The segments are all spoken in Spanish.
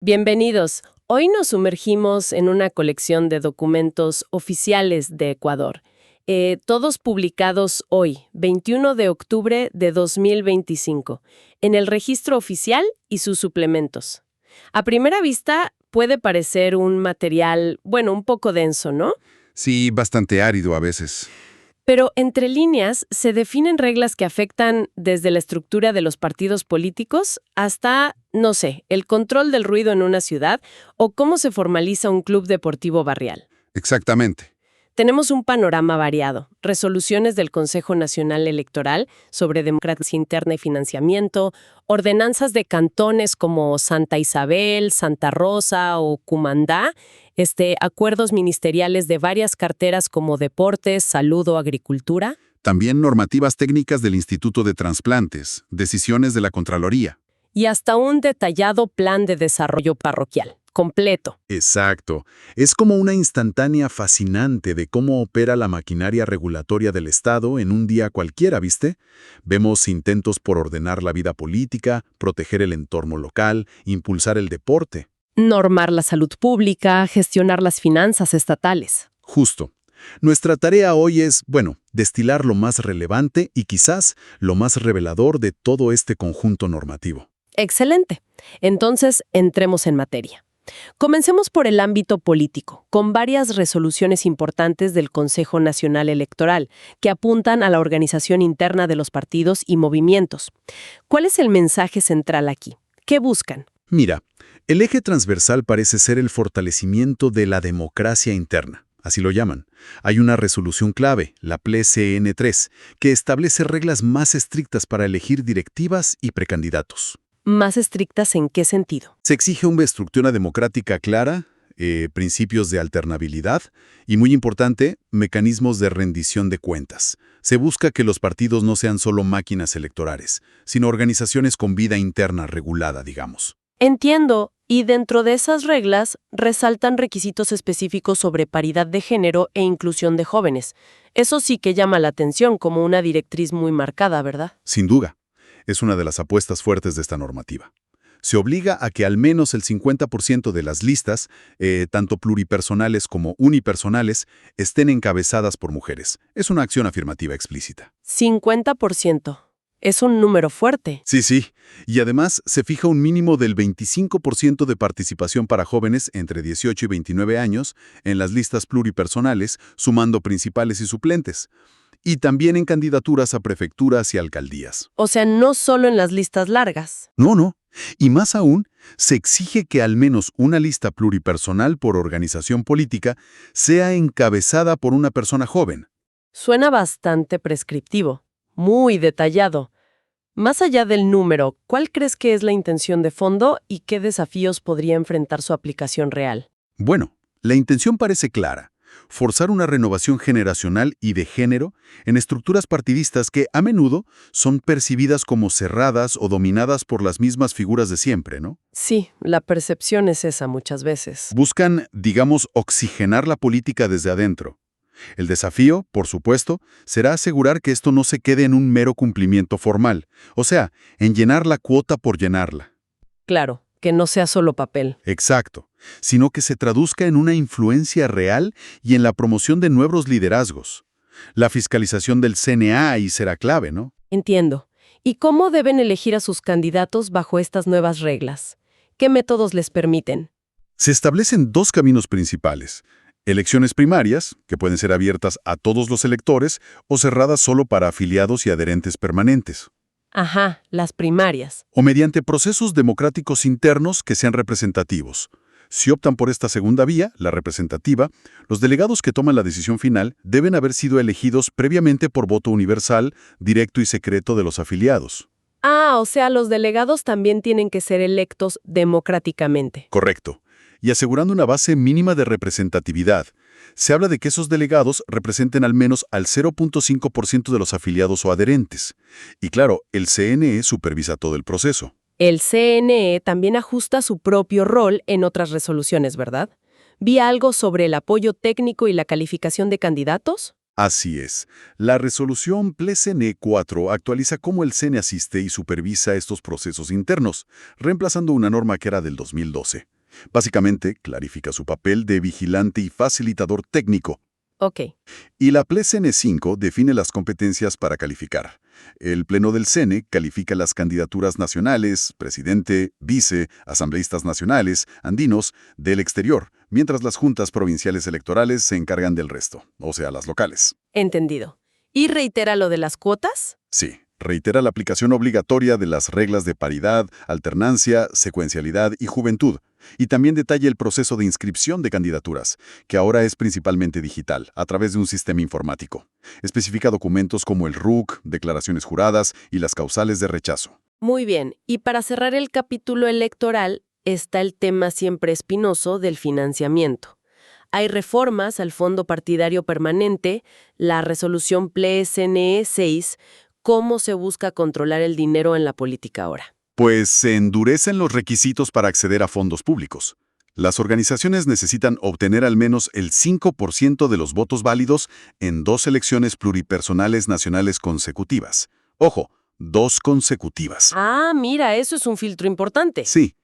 Bienvenidos. Hoy nos sumergimos en una colección de documentos oficiales de Ecuador, todos publicados hoy, 21 de octubre de 2025, en el registro oficial y sus suplementos. A primera vista puede parecer un material, bueno, un poco denso, ¿no? Sí, bastante árido a veces. Pero entre líneas se definen reglas que afectan desde la estructura de los partidos políticos hasta, no sé, el control del ruido en una ciudad o cómo se formaliza un club deportivo barrial. Exactamente. Tenemos un panorama variado, resoluciones del Consejo Nacional Electoral sobre democracia interna y financiamiento, ordenanzas de cantones como Santa Isabel, Santa Rosa o Cumandá, acuerdos ministeriales de varias carteras como deportes, salud o agricultura. También normativas técnicas del Instituto de Transplantes, decisiones de la Contraloría. Y hasta un detallado plan de desarrollo parroquial, completo. Exacto. Es como una instantánea fascinante de cómo opera la maquinaria regulatoria del Estado en un día cualquiera, ¿viste? Vemos intentos por ordenar la vida política, proteger el entorno local, impulsar el deporte. Normar la salud pública, gestionar las finanzas estatales. Justo. Nuestra tarea hoy es, destilar lo más relevante y quizás lo más revelador de todo este conjunto normativo. Excelente. Entonces, entremos en materia. Comencemos por el ámbito político, con varias resoluciones importantes del Consejo Nacional Electoral que apuntan a la organización interna de los partidos y movimientos. ¿Cuál es el mensaje central aquí? ¿Qué buscan? Mira, el eje transversal parece ser el fortalecimiento de la democracia interna. Así lo llaman. Hay una resolución clave, la PLE-CN3, que establece reglas más estrictas para elegir directivas y precandidatos. ¿Más estrictas en qué sentido? Se exige una estructura democrática clara, principios de alternabilidad y, muy importante, mecanismos de rendición de cuentas. Se busca que los partidos no sean solo máquinas electorales, sino organizaciones con vida interna regulada, digamos. Entiendo. Y dentro de esas reglas resaltan requisitos específicos sobre paridad de género e inclusión de jóvenes. Eso sí que llama la atención como una directriz muy marcada, ¿verdad? Sin duda, es una de las apuestas fuertes de esta normativa. Se obliga a que al menos el 50% de las listas, tanto pluripersonales como unipersonales, estén encabezadas por mujeres. Es una acción afirmativa explícita. 50%. Es un número fuerte. Sí. Y además se fija un mínimo del 25% de participación para jóvenes entre 18 y 29 años en las listas pluripersonales, sumando principales y suplentes. Y también en candidaturas a prefecturas y alcaldías. O sea, no solo en las listas largas. No. Y más aún, se exige que al menos una lista pluripersonal por organización política sea encabezada por una persona joven. Suena bastante prescriptivo, muy detallado. Más allá del número, ¿cuál crees que es la intención de fondo y qué desafíos podría enfrentar su aplicación real? Bueno, la intención parece clara. Forzar una renovación generacional y de género en estructuras partidistas que, a menudo, son percibidas como cerradas o dominadas por las mismas figuras de siempre, ¿no? Sí, la percepción es esa muchas veces. Buscan, digamos, oxigenar la política desde adentro. El desafío, por supuesto, será asegurar que esto no se quede en un mero cumplimiento formal, o sea, en llenar la cuota por llenarla. Claro, que no sea solo papel. Exacto, sino que se traduzca en una influencia real y en la promoción de nuevos liderazgos. La fiscalización del CNA ahí será clave, ¿no? Entiendo. ¿Y cómo deben elegir a sus candidatos bajo estas nuevas reglas? ¿Qué métodos les permiten? Se establecen dos caminos principales. Elecciones primarias, que pueden ser abiertas a todos los electores o cerradas solo para afiliados y adherentes permanentes. Ajá, las primarias. O mediante procesos democráticos internos que sean representativos. Si optan por esta segunda vía, la representativa, los delegados que toman la decisión final deben haber sido elegidos previamente por voto universal, directo y secreto de los afiliados. Ah, o sea, los delegados también tienen que ser electos democráticamente. Correcto. Y asegurando una base mínima de representatividad. Se habla de que esos delegados representen al menos al 0.5% de los afiliados o adherentes. Y claro, el CNE supervisa todo el proceso. El CNE también ajusta su propio rol en otras resoluciones, ¿verdad? Vi algo sobre el apoyo técnico y la calificación de candidatos. Así es. La resolución PLE-CNE 4 actualiza cómo el CNE asiste y supervisa estos procesos internos, reemplazando una norma que era del 2012. Básicamente, clarifica su papel de vigilante y facilitador técnico. Ok. Y la PLE-CNE 5 define las competencias para calificar. El Pleno del CNE califica las candidaturas nacionales, presidente, vice, asambleístas nacionales, andinos, del exterior, mientras las juntas provinciales electorales se encargan del resto, o sea, las locales. Entendido. ¿Y reitera lo de las cuotas? Sí, reitera la aplicación obligatoria de las reglas de paridad, alternancia, secuencialidad y juventud, y también detalla el proceso de inscripción de candidaturas, que ahora es principalmente digital, a través de un sistema informático. Especifica documentos como el RUC, declaraciones juradas y las causales de rechazo. Muy bien. Y para cerrar el capítulo electoral, está el tema siempre espinoso del financiamiento. Hay reformas al Fondo Partidario Permanente, la resolución PLE-CNE 6, ¿cómo se busca controlar el dinero en la política ahora? Pues se endurecen los requisitos para acceder a fondos públicos. Las organizaciones necesitan obtener al menos el 5% de los votos válidos en 2 elecciones pluripersonales nacionales consecutivas. Ojo, 2 consecutivas. Ah, mira, eso es un filtro importante. Sí,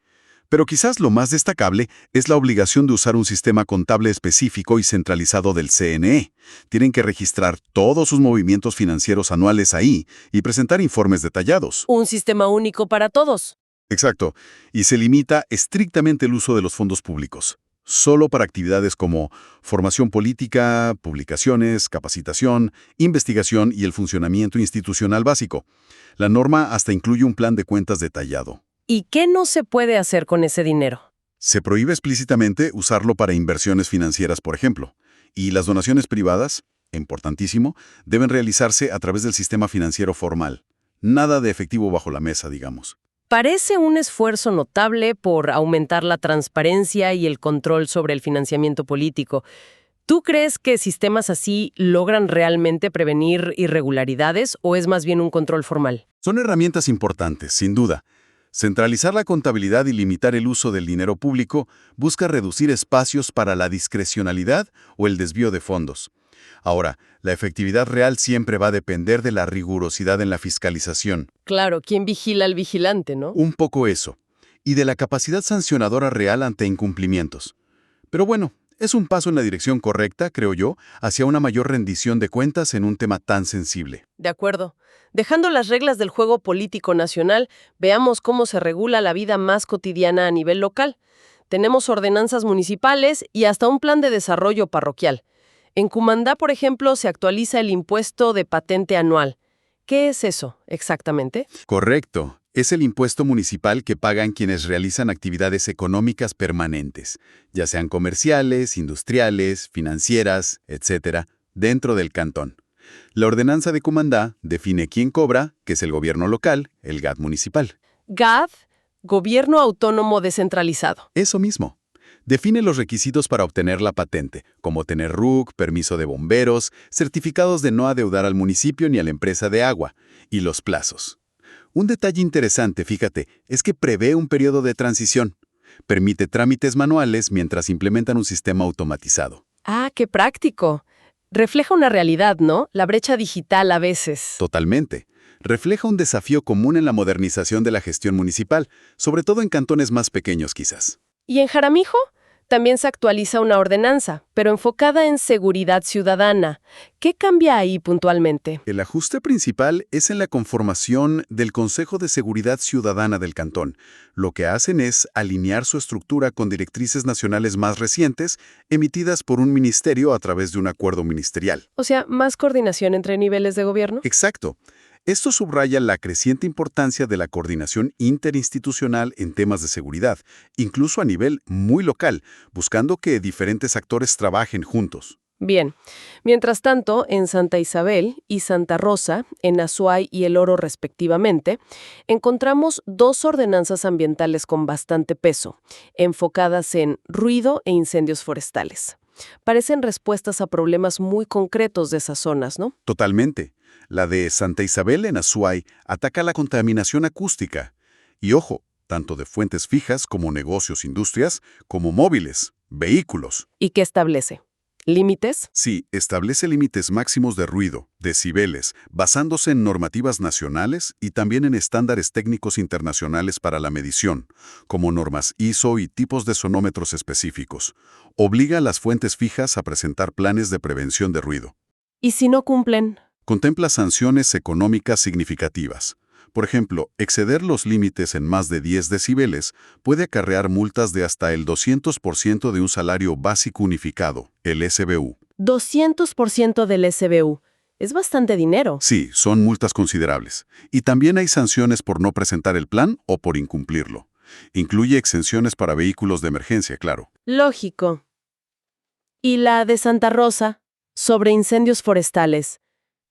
pero quizás lo más destacable es la obligación de usar un sistema contable específico y centralizado del CNE. Tienen que registrar todos sus movimientos financieros anuales ahí y presentar informes detallados. Un sistema único para todos. Exacto, y se limita estrictamente el uso de los fondos públicos, solo para actividades como formación política, publicaciones, capacitación, investigación y el funcionamiento institucional básico. La norma hasta incluye un plan de cuentas detallado. ¿Y qué no se puede hacer con ese dinero? Se prohíbe explícitamente usarlo para inversiones financieras, por ejemplo, y las donaciones privadas, importantísimo, deben realizarse a través del sistema financiero formal. Nada de efectivo bajo la mesa, digamos. Parece un esfuerzo notable por aumentar la transparencia y el control sobre el financiamiento político. ¿Tú crees que sistemas así logran realmente prevenir irregularidades o es más bien un control formal? Son herramientas importantes, sin duda. Centralizar la contabilidad y limitar el uso del dinero público busca reducir espacios para la discrecionalidad o el desvío de fondos. Ahora, la efectividad real siempre va a depender de la rigurosidad en la fiscalización. Claro, ¿quién vigila al vigilante, no? Un poco eso. Y de la capacidad sancionadora real ante incumplimientos. Pero bueno, es un paso en la dirección correcta, creo yo, hacia una mayor rendición de cuentas en un tema tan sensible. De acuerdo. Dejando las reglas del juego político nacional, veamos cómo se regula la vida más cotidiana a nivel local. Tenemos ordenanzas municipales y hasta un plan de desarrollo parroquial. En Cumandá, por ejemplo, se actualiza el impuesto de patente anual. ¿Qué es eso, exactamente? Correcto. Es el impuesto municipal que pagan quienes realizan actividades económicas permanentes, ya sean comerciales, industriales, financieras, etc., dentro del cantón. La ordenanza de Cumandá define quién cobra, que es el gobierno local, el GAT municipal. GAD, Gobierno Autónomo Descentralizado. Eso mismo. Define los requisitos para obtener la patente, como tener RUC, permiso de bomberos, certificados de no adeudar al municipio ni a la empresa de agua, y los plazos. Un detalle interesante, fíjate, es que prevé un periodo de transición. Permite trámites manuales mientras implementan un sistema automatizado. Ah, qué práctico. Refleja una realidad, ¿no? La brecha digital a veces. Totalmente. Refleja un desafío común en la modernización de la gestión municipal, sobre todo en cantones más pequeños quizás. ¿Y en Jaramillo? También se actualiza una ordenanza, pero enfocada en seguridad ciudadana. ¿Qué cambia ahí puntualmente? El ajuste principal es en la conformación del Consejo de Seguridad Ciudadana del Cantón. Lo que hacen es alinear su estructura con directrices nacionales más recientes, emitidas por un ministerio a través de un acuerdo ministerial. O sea, ¿más coordinación entre niveles de gobierno? Exacto. Esto subraya la creciente importancia de la coordinación interinstitucional en temas de seguridad, incluso a nivel muy local, buscando que diferentes actores trabajen juntos. Bien. Mientras tanto, en Santa Isabel y Santa Rosa, en Azuay y El Oro respectivamente, encontramos 2 ordenanzas ambientales con bastante peso, enfocadas en ruido e incendios forestales. Parecen respuestas a problemas muy concretos de esas zonas, ¿no? Totalmente. La de Santa Isabel en Azuay ataca la contaminación acústica. Y ojo, tanto de fuentes fijas como negocios, industrias, como móviles, vehículos. ¿Y qué establece? ¿Límites? Sí, establece límites máximos de ruido, decibeles, basándose en normativas nacionales y también en estándares técnicos internacionales para la medición, como normas ISO y tipos de sonómetros específicos. Obliga a las fuentes fijas a presentar planes de prevención de ruido. ¿Y si no cumplen? Contempla sanciones económicas significativas. Por ejemplo, exceder los límites en más de 10 decibeles puede acarrear multas de hasta el 200% de un salario básico unificado, el SBU. 200% del SBU. Es bastante dinero. Sí, son multas considerables. Y también hay sanciones por no presentar el plan o por incumplirlo. Incluye exenciones para vehículos de emergencia, claro. Lógico. ¿Y la de Santa Rosa? Sobre incendios forestales.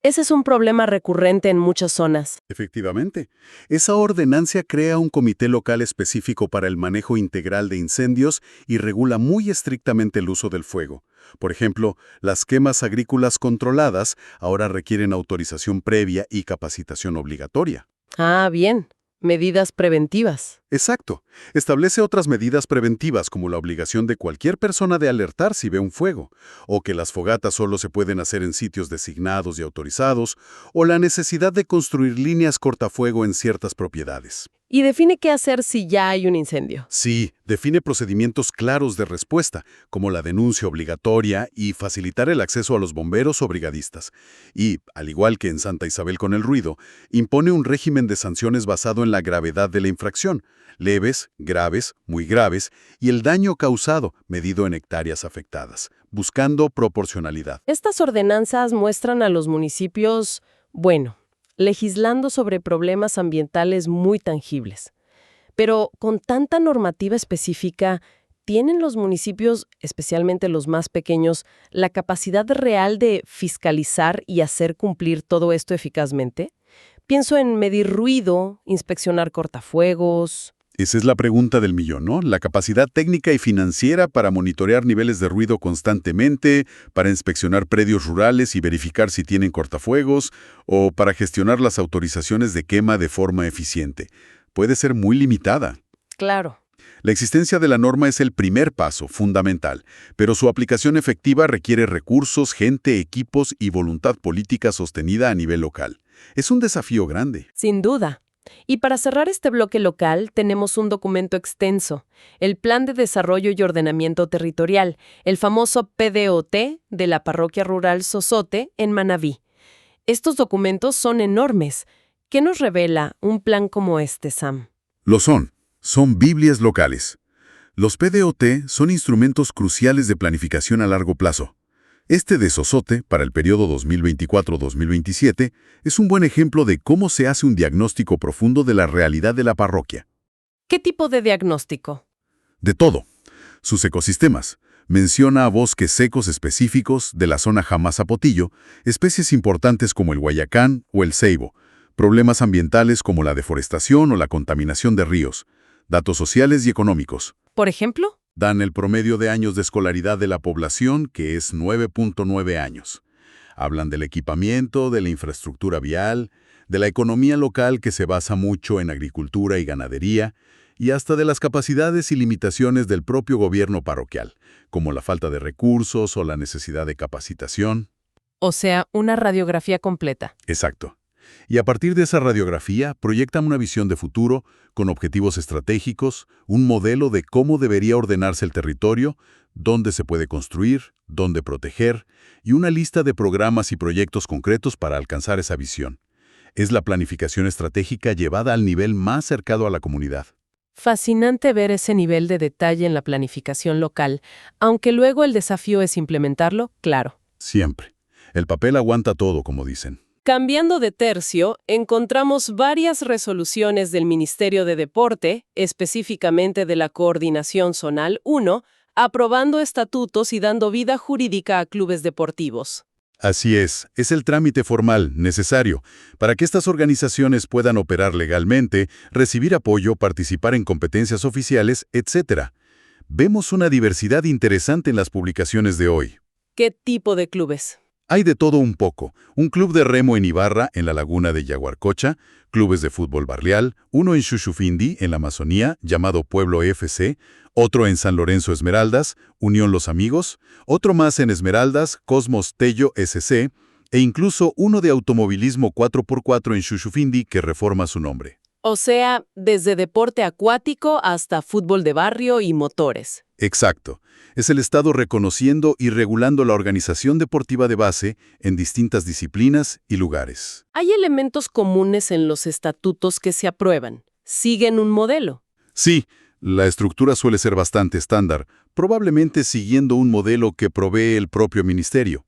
Ese es un problema recurrente en muchas zonas. Efectivamente, esa ordenanza crea un comité local específico para el manejo integral de incendios y regula muy estrictamente el uso del fuego. Por ejemplo, las quemas agrícolas controladas ahora requieren autorización previa y capacitación obligatoria. Ah, bien. Medidas preventivas. Exacto. Establece otras medidas preventivas como la obligación de cualquier persona de alertar si ve un fuego, o que las fogatas solo se pueden hacer en sitios designados y autorizados, o la necesidad de construir líneas cortafuego en ciertas propiedades. Y define qué hacer si ya hay un incendio. Sí, define procedimientos claros de respuesta, como la denuncia obligatoria y facilitar el acceso a los bomberos o brigadistas. Y, al igual que en Santa Isabel con el ruido, impone un régimen de sanciones basado en la gravedad de la infracción, leves, graves, muy graves, y el daño causado, medido en hectáreas afectadas, buscando proporcionalidad. Estas ordenanzas muestran a los municipios, legislando sobre problemas ambientales muy tangibles. Pero con tanta normativa específica, ¿tienen los municipios, especialmente los más pequeños, la capacidad real de fiscalizar y hacer cumplir todo esto eficazmente? Pienso en medir ruido, inspeccionar cortafuegos. Esa es la pregunta del millón, ¿no? La capacidad técnica y financiera para monitorear niveles de ruido constantemente, para inspeccionar predios rurales y verificar si tienen cortafuegos, o para gestionar las autorizaciones de quema de forma eficiente. Puede ser muy limitada. Claro. La existencia de la norma es el primer paso, fundamental, pero su aplicación efectiva requiere recursos, gente, equipos y voluntad política sostenida a nivel local. Es un desafío grande. Sin duda. Y para cerrar este bloque local, tenemos un documento extenso, el Plan de Desarrollo y Ordenamiento Territorial, el famoso PDOT de la Parroquia Rural Sozote en Manabí. Estos documentos son enormes. ¿Qué nos revela un plan como este, Sam? Lo son Biblias locales. Los PDOT son instrumentos cruciales de planificación a largo plazo. Este de Sozote, para el periodo 2024-2027, es un buen ejemplo de cómo se hace un diagnóstico profundo de la realidad de la parroquia. ¿Qué tipo de diagnóstico? De todo. Sus ecosistemas. Menciona bosques secos específicos de la zona Jamás-Zapotillo, especies importantes como el guayacán o el ceibo, problemas ambientales como la deforestación o la contaminación de ríos, datos sociales y económicos. ¿Por ejemplo? Dan el promedio de años de escolaridad de la población, que es 9.9 años. Hablan del equipamiento, de la infraestructura vial, de la economía local que se basa mucho en agricultura y ganadería, y hasta de las capacidades y limitaciones del propio gobierno parroquial, como la falta de recursos o la necesidad de capacitación. O sea, una radiografía completa. Exacto. Y a partir de esa radiografía proyectan una visión de futuro, con objetivos estratégicos, un modelo de cómo debería ordenarse el territorio, dónde se puede construir, dónde proteger, y una lista de programas y proyectos concretos para alcanzar esa visión. Es la planificación estratégica llevada al nivel más cercano a la comunidad. Fascinante ver ese nivel de detalle en la planificación local, aunque luego el desafío es implementarlo, claro. Siempre. El papel aguanta todo, como dicen. Cambiando de tercio, encontramos varias resoluciones del Ministerio de Deporte, específicamente de la Coordinación Zonal 1, aprobando estatutos y dando vida jurídica a clubes deportivos. Así es el trámite formal necesario para que estas organizaciones puedan operar legalmente, recibir apoyo, participar en competencias oficiales, etc. Vemos una diversidad interesante en las publicaciones de hoy. ¿Qué tipo de clubes? Hay de todo un poco. Un club de remo en Ibarra, en la laguna de Yaguarcocha, clubes de fútbol barrial, uno en Xuxufindi, en la Amazonía, llamado Pueblo FC, otro en San Lorenzo Esmeraldas, Unión Los Amigos, otro más en Esmeraldas, Cosmos Tello SC, e incluso uno de automovilismo 4x4 en Xuxufindi que reforma su nombre. O sea, desde deporte acuático hasta fútbol de barrio y motores. Exacto. Es el Estado reconociendo y regulando la organización deportiva de base en distintas disciplinas y lugares. Hay elementos comunes en los estatutos que se aprueban. Siguen un modelo. Sí, la estructura suele ser bastante estándar, probablemente siguiendo un modelo que provee el propio ministerio.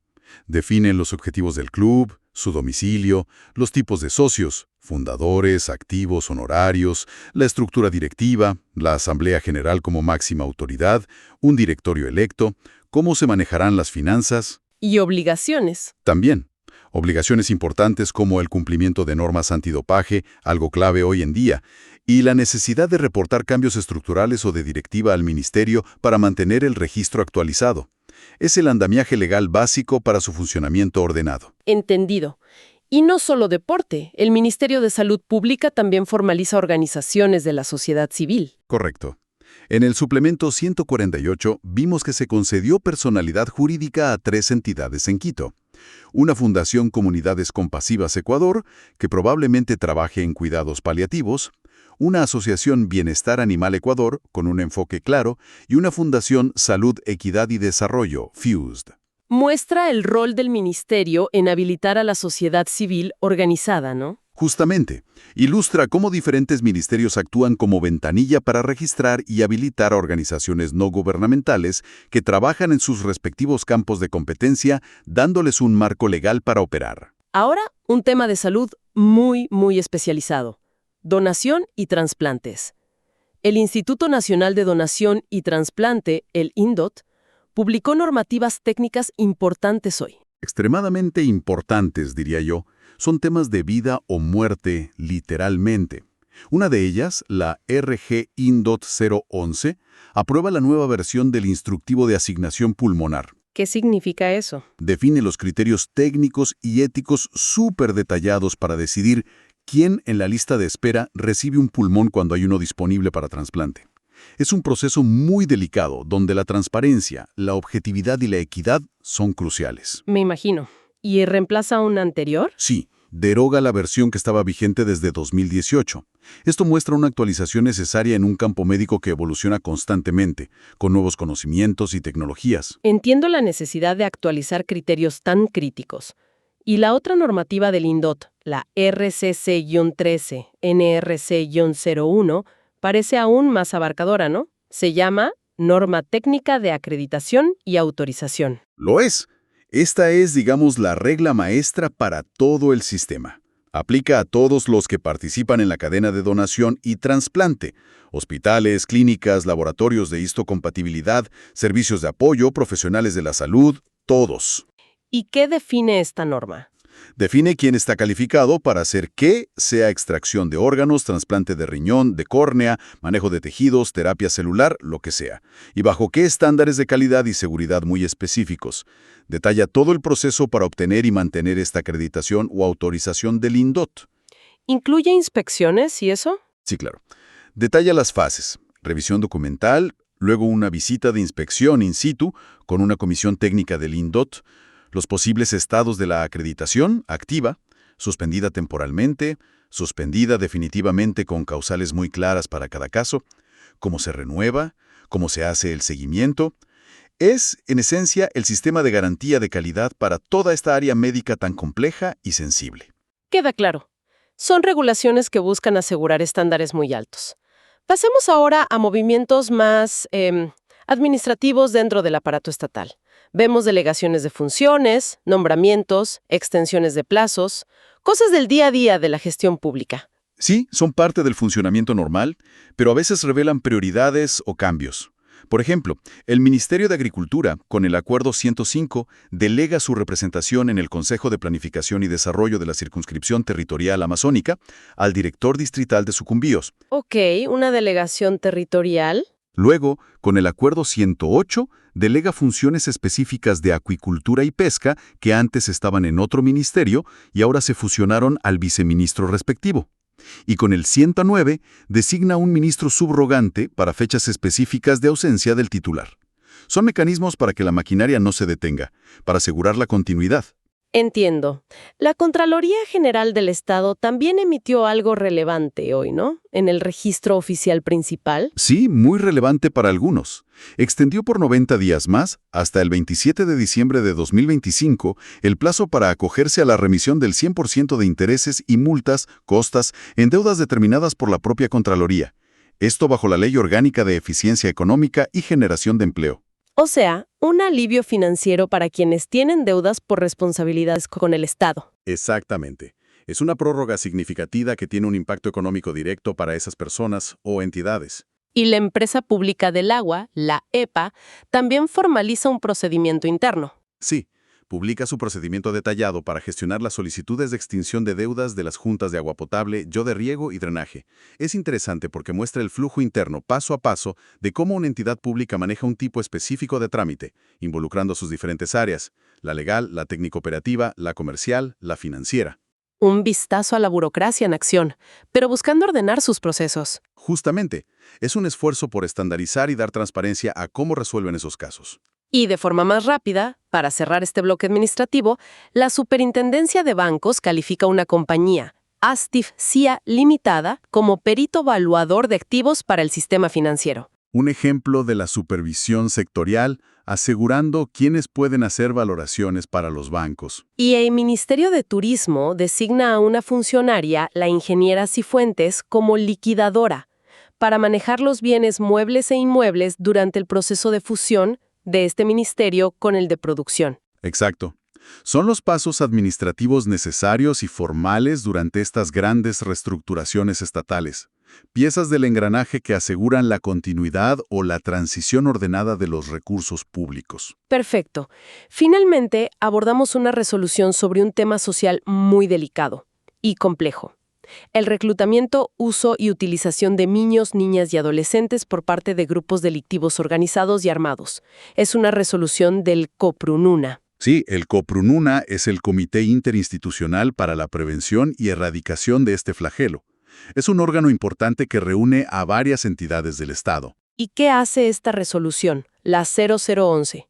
Definen los objetivos del club, su domicilio, los tipos de socios, fundadores, activos, honorarios, la estructura directiva, la asamblea general como máxima autoridad, un directorio electo, cómo se manejarán las finanzas. Y obligaciones. También, obligaciones importantes como el cumplimiento de normas antidopaje, algo clave hoy en día, y la necesidad de reportar cambios estructurales o de directiva al ministerio para mantener el registro actualizado. Es el andamiaje legal básico para su funcionamiento ordenado. Entendido. Y no solo deporte, el Ministerio de Salud Pública también formaliza organizaciones de la sociedad civil. Correcto. En el suplemento 148 vimos que se concedió personalidad jurídica a 3 entidades en Quito. Una Fundación Comunidades Compasivas Ecuador, que probablemente trabaje en cuidados paliativos, una Asociación Bienestar Animal Ecuador, con un enfoque claro, y una Fundación Salud, Equidad y Desarrollo, FUSD. Muestra el rol del ministerio en habilitar a la sociedad civil organizada, ¿no? Justamente, ilustra cómo diferentes ministerios actúan como ventanilla para registrar y habilitar a organizaciones no gubernamentales que trabajan en sus respectivos campos de competencia, dándoles un marco legal para operar. Ahora, un tema de salud muy especializado. Donación y trasplantes. El Instituto Nacional de Donación y Trasplante, el INDOT, publicó normativas técnicas importantes hoy. Extremadamente importantes, diría yo. Son temas de vida o muerte, literalmente. Una de ellas, la RG INDOT 011, aprueba la nueva versión del instructivo de asignación pulmonar. ¿Qué significa eso? Define los criterios técnicos y éticos súper detallados para decidir quién en la lista de espera recibe un pulmón cuando hay uno disponible para trasplante. Es un proceso muy delicado donde la transparencia, la objetividad y la equidad son cruciales. Me imagino. ¿Y reemplaza una anterior? Sí, deroga la versión que estaba vigente desde 2018. Esto muestra una actualización necesaria en un campo médico que evoluciona constantemente, con nuevos conocimientos y tecnologías. Entiendo la necesidad de actualizar criterios tan críticos. Y la otra normativa del INDOT, la RCC-13, NRC-01, parece aún más abarcadora, ¿no? Se llama Norma Técnica de Acreditación y Autorización. Lo es. Esta es, digamos, la regla maestra para todo el sistema. Aplica a todos los que participan en la cadena de donación y trasplante: hospitales, clínicas, laboratorios de histocompatibilidad, servicios de apoyo, profesionales de la salud, todos. ¿Y qué define esta norma? Define quién está calificado para hacer qué, sea extracción de órganos, trasplante de riñón, de córnea, manejo de tejidos, terapia celular, lo que sea, y bajo qué estándares de calidad y seguridad muy específicos. Detalla todo el proceso para obtener y mantener esta acreditación o autorización del INDOT. ¿Incluye inspecciones y eso? Sí, claro. Detalla las fases: revisión documental, luego una visita de inspección in situ con una comisión técnica del INDOT, los posibles estados de la acreditación: activa, suspendida temporalmente, suspendida definitivamente con causales muy claras para cada caso, cómo se renueva, cómo se hace el seguimiento. Es, en esencia, el sistema de garantía de calidad para toda esta área médica tan compleja y sensible. Queda claro. Son regulaciones que buscan asegurar estándares muy altos. Pasemos ahora a movimientos más administrativos dentro del aparato estatal. Vemos delegaciones de funciones, nombramientos, extensiones de plazos, cosas del día a día de la gestión pública. Sí, son parte del funcionamiento normal, pero a veces revelan prioridades o cambios. Por ejemplo, el Ministerio de Agricultura, con el Acuerdo 105, delega su representación en el Consejo de Planificación y Desarrollo de la Circunscripción Territorial Amazónica al director distrital de Sucumbíos. Ok, una delegación territorial. Luego, con el Acuerdo 108, delega funciones específicas de acuicultura y pesca que antes estaban en otro ministerio y ahora se fusionaron al viceministro respectivo. Y con el 109 designa un ministro subrogante para fechas específicas de ausencia del titular. Son mecanismos para que la maquinaria no se detenga, para asegurar la continuidad. Entiendo. La Contraloría General del Estado también emitió algo relevante hoy, ¿no? En el registro oficial principal. Sí, muy relevante para algunos. Extendió por 90 días más, hasta el 27 de diciembre de 2025, el plazo para acogerse a la remisión del 100% de intereses y multas, costas, en deudas determinadas por la propia Contraloría. Esto bajo la Ley Orgánica de Eficiencia Económica y Generación de Empleo. O sea, un alivio financiero para quienes tienen deudas por responsabilidades con el Estado. Exactamente. Es una prórroga significativa que tiene un impacto económico directo para esas personas o entidades. Y la empresa pública del agua, la EPA, también formaliza un procedimiento interno. Sí, publica su procedimiento detallado para gestionar las solicitudes de extinción de deudas de las juntas de agua potable, de riego y drenaje. Es interesante porque muestra el flujo interno paso a paso de cómo una entidad pública maneja un tipo específico de trámite, involucrando sus diferentes áreas: la legal, la técnico-operativa, la comercial, la financiera. Un vistazo a la burocracia en acción, pero buscando ordenar sus procesos. Justamente, es un esfuerzo por estandarizar y dar transparencia a cómo resuelven esos casos. Y de forma más rápida, para cerrar este bloque administrativo, la Superintendencia de Bancos califica una compañía, Astif CIA Limitada, como perito evaluador de activos para el sistema financiero. Un ejemplo de la supervisión sectorial, asegurando quiénes pueden hacer valoraciones para los bancos. Y el Ministerio de Turismo designa a una funcionaria, la ingeniera Cifuentes, como liquidadora, para manejar los bienes muebles e inmuebles durante el proceso de fusión de este ministerio con el de producción. Exacto. Son los pasos administrativos necesarios y formales durante estas grandes reestructuraciones estatales, piezas del engranaje que aseguran la continuidad o la transición ordenada de los recursos públicos. Perfecto. Finalmente, abordamos una resolución sobre un tema social muy delicado y complejo. El reclutamiento, uso y utilización de niños, niñas y adolescentes por parte de grupos delictivos organizados y armados. Es una resolución del COPRUNUNA. Sí, el COPRUNUNA es el Comité Interinstitucional para la Prevención y Erradicación de este flagelo. Es un órgano importante que reúne a varias entidades del Estado. ¿Y qué hace esta resolución, la 0011?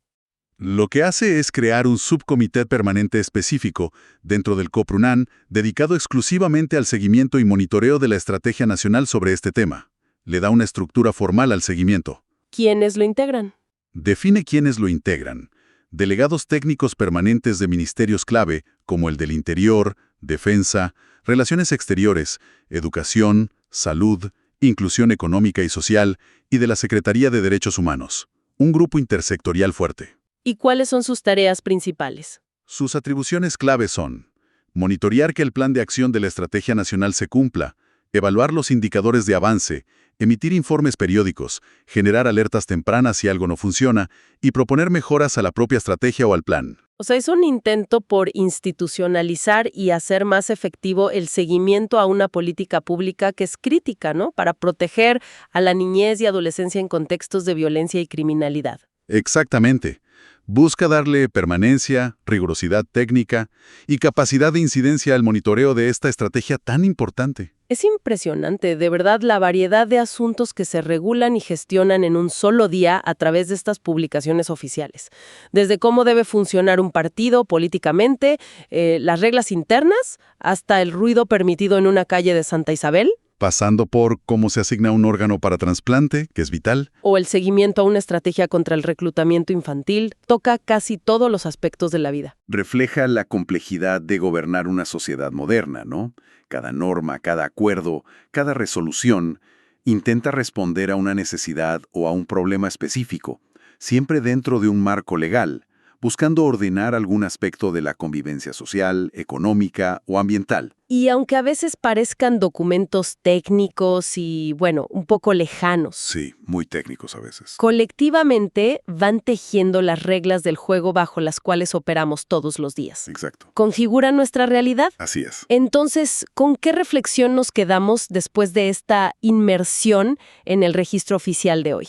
Lo que hace es crear un subcomité permanente específico dentro del COPRUNAN dedicado exclusivamente al seguimiento y monitoreo de la Estrategia Nacional sobre este tema. Le da una estructura formal al seguimiento. ¿Quiénes lo integran? Define quiénes lo integran. Delegados técnicos permanentes de ministerios clave, como el del Interior, Defensa, Relaciones Exteriores, Educación, Salud, Inclusión Económica y Social, y de la Secretaría de Derechos Humanos. Un grupo intersectorial fuerte. ¿Y cuáles son sus tareas principales? Sus atribuciones clave son: monitorear que el plan de acción de la Estrategia Nacional se cumpla, evaluar los indicadores de avance, emitir informes periódicos, generar alertas tempranas si algo no funciona y proponer mejoras a la propia estrategia o al plan. O sea, es un intento por institucionalizar y hacer más efectivo el seguimiento a una política pública que es crítica, ¿no? Para proteger a la niñez y adolescencia en contextos de violencia y criminalidad. Exactamente. Busca darle permanencia, rigurosidad técnica y capacidad de incidencia al monitoreo de esta estrategia tan importante. Es impresionante, de verdad, la variedad de asuntos que se regulan y gestionan en un solo día a través de estas publicaciones oficiales. Desde cómo debe funcionar un partido políticamente, las reglas internas, hasta el ruido permitido en una calle de Santa Isabel. Pasando por cómo se asigna un órgano para trasplante, que es vital. O el seguimiento a una estrategia contra el reclutamiento infantil, toca casi todos los aspectos de la vida. Refleja la complejidad de gobernar una sociedad moderna, ¿no? Cada norma, cada acuerdo, cada resolución intenta responder a una necesidad o a un problema específico, siempre dentro de un marco legal, buscando ordenar algún aspecto de la convivencia social, económica o ambiental. Y aunque a veces parezcan documentos técnicos y, bueno, un poco lejanos, Sí, muy técnicos a veces. colectivamente van tejiendo las reglas del juego bajo las cuales operamos todos los días. Exacto. ¿Configuran nuestra realidad? Así es. Entonces, ¿con qué reflexión nos quedamos después de esta inmersión en el registro oficial de hoy?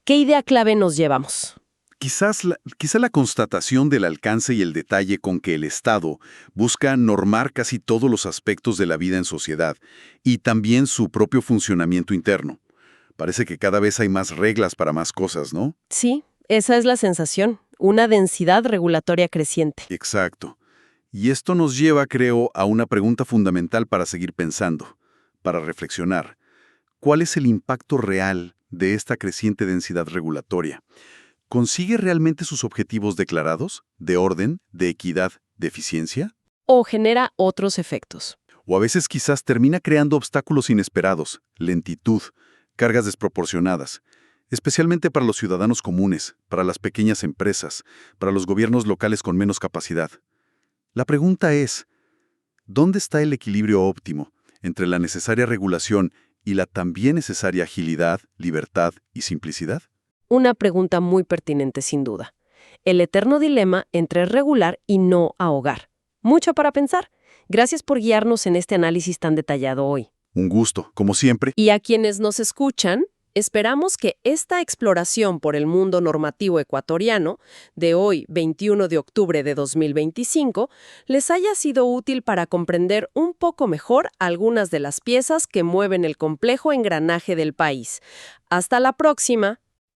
¿Qué idea clave nos llevamos? Quizá la constatación del alcance y el detalle con que el Estado busca normar casi todos los aspectos de la vida en sociedad y también su propio funcionamiento interno. Parece que cada vez hay más reglas para más cosas, ¿no? Sí, esa es la sensación, una densidad regulatoria creciente. Exacto. Y esto nos lleva, creo, a una pregunta fundamental para seguir pensando, para reflexionar. ¿Cuál es el impacto real de esta creciente densidad regulatoria? ¿Consigue realmente sus objetivos declarados, de orden, de equidad, de eficiencia? O genera otros efectos. O a veces quizás termina creando obstáculos inesperados, lentitud, cargas desproporcionadas, especialmente para los ciudadanos comunes, para las pequeñas empresas, para los gobiernos locales con menos capacidad. La pregunta es, ¿dónde está el equilibrio óptimo entre la necesaria regulación y la también necesaria agilidad, libertad y simplicidad? Una pregunta muy pertinente, sin duda. El eterno dilema entre regular y no ahogar. Mucho para pensar. Gracias por guiarnos en este análisis tan detallado hoy. Un gusto, como siempre. Y a quienes nos escuchan, esperamos que esta exploración por el mundo normativo ecuatoriano de hoy, 21 de octubre de 2025, les haya sido útil para comprender un poco mejor algunas de las piezas que mueven el complejo engranaje del país. Hasta la próxima.